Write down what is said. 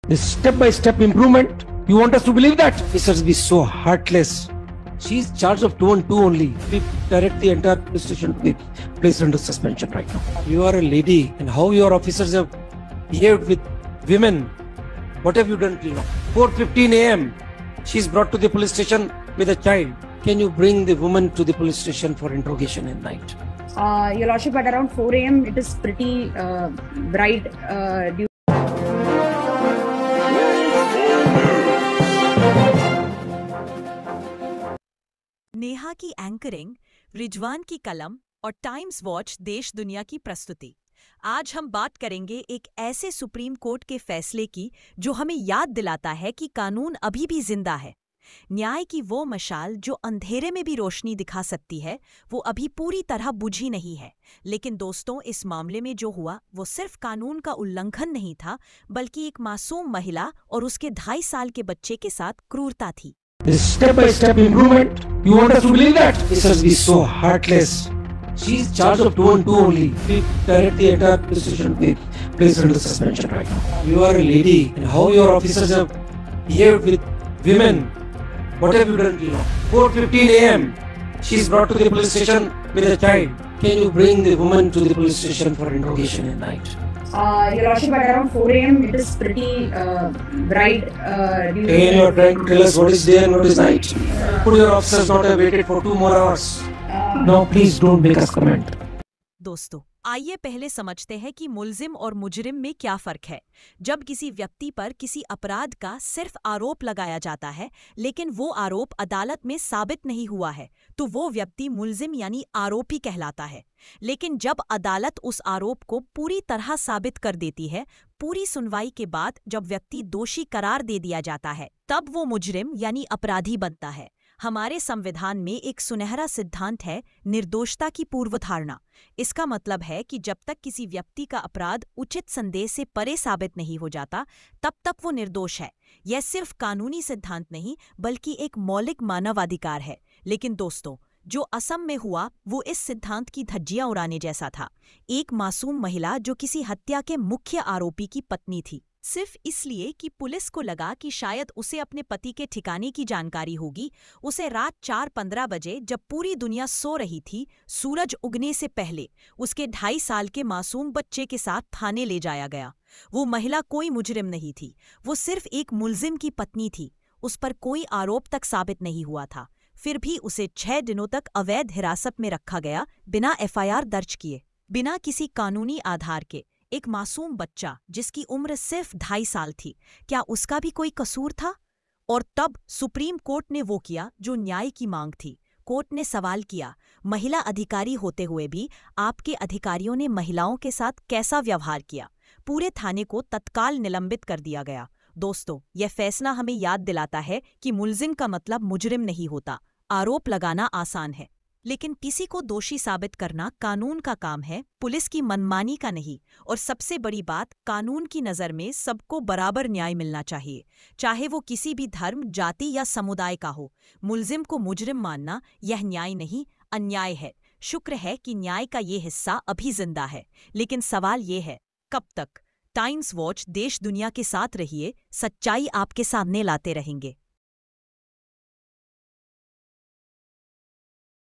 This step-by-step improvement. You want us to believe that? Officers be so heartless. She's charged of 2 and 2 only. We direct the entire police station to be placed under suspension right now. You are a lady, and how your officers have behaved with women. What have you done till now? 4:15 a.m. She's brought to the police station with a child. Can you bring the woman to the police station for interrogation at night? Your Lordship, at around 4 a.m. it is pretty bright. Neha की anchoring, Rizwan की कलम और times watch देश दुनिया की प्रस्तुति। आज हम बात करेंगे एक ऐसे सुप्रीम कोर्ट के फैसले की जो हमें याद दिलाता है कि कानून अभी भी जिंदा है। न्याय की वो मशाल जो अंधेरे में भी रोशनी दिखा सकती है, वो अभी पूरी तरह बुझी नहीं है। लेकिन दोस्तों, इस मामले में जो हुआ वो सिर्फ कानून का उल्लंघन नहीं था, बल्कि एक मासूम महिला और उसके 2.5 साल के बच्चे के साथ क्रूरता थी। This step-by-step improvement. You want us to believe that? Officers be so heartless. She's charged of 2 and 2 only. We direct the entire police station to be placed under suspension right now. You are a lady, and how your officers have behaved with women. What have you done till now? 4:15 a.m. She's brought to the police station with a child. Can you bring the woman to the police station for interrogation at night? Your Lordship, at around 4 a.m. it is pretty bright. Again, you are trying to tell us what is day and what is night. Could your officers not have waited for 2 more hours? Now, please don't make us comment. दोस्तों, आइए पहले समझते हैं कि मुल्जिम और मुजरिम में क्या फर्क है। जब किसी व्यक्ति पर किसी अपराध का सिर्फ आरोप लगाया जाता है, लेकिन वो आरोप अदालत में साबित नहीं हुआ है, तो वो व्यक्ति मुल्जिम यानी आरोपी कहलाता है। लेकिन जब अदालत उस आरोप को पूरी तरह साबित कर देती है, पूरी सुनवाई के बाद जब व्यक्ति दोषी करार दे दिया जाता है, तब वो मुजरिम यानी अपराधी बनता है। हमारे संविधान में एक सुनहरा सिद्धांत है, निर्दोषता की पूर्वधारणा। इसका मतलब है कि जब तक किसी व्यक्ति का अपराध उचित संदेह से परे साबित नहीं हो जाता, तब तक वो निर्दोष है। यह सिर्फ कानूनी सिद्धांत नहीं, बल्कि एक मौलिक मानवाधिकार है। लेकिन दोस्तों, जो असम में हुआ वो इस सिद्धांत की धज्जियां उड़ाने जैसा था। एक मासूम महिला जो किसी हत्या के मुख्य आरोपी की पत्नी थी, सिर्फ इसलिए कि पुलिस को लगा कि शायद उसे अपने पति के ठिकाने की जानकारी होगी, उसे रात 4:15 बजे, जब पूरी दुनिया सो रही थी, सूरज उगने से पहले उसके 2.5 साल के मासूम बच्चे के साथ थाने ले जाया गया। वो महिला कोई मुजरिम नहीं थी, वो सिर्फ एक मुल्जिम की पत्नी थी। उस पर कोई आरोप तक साबित नहीं हुआ था, फिर भी उसे 6 दिनों तक अवैध हिरासत में रखा गया, बिना FIR दर्ज किए, बिना किसी कानूनी आधार के। एक मासूम बच्चा जिसकी उम्र सिर्फ 2.5 साल थी, क्या उसका भी कोई कसूर था? और तब सुप्रीम कोर्ट ने वो किया जो न्याय की मांग थी। कोर्ट ने सवाल किया, महिला अधिकारी होते हुए भी आपके अधिकारियों ने महिलाओं के साथ कैसा व्यवहार किया? पूरे थाने को तत्काल निलंबित कर दिया गया। दोस्तों, यह फैसला हमें याद दिलाता है कि मुल्जिम का मतलब मुजरिम नहीं होता। आरोप लगाना आसान है, लेकिन किसी को दोषी साबित करना कानून का काम है, पुलिस की मनमानी का नहीं। और सबसे बड़ी बात, कानून की नज़र में सबको बराबर न्याय मिलना चाहिए, चाहे वो किसी भी धर्म, जाति या समुदाय का हो। मुल्जिम को मुजरिम मानना यह न्याय नहीं, अन्याय है। शुक्र है कि न्याय का ये हिस्सा अभी जिंदा है, लेकिन सवाल ये है, कब तक? टाइम्स वॉच देश दुनिया के साथ रहिए, सच्चाई आपके सामने लाते रहेंगे।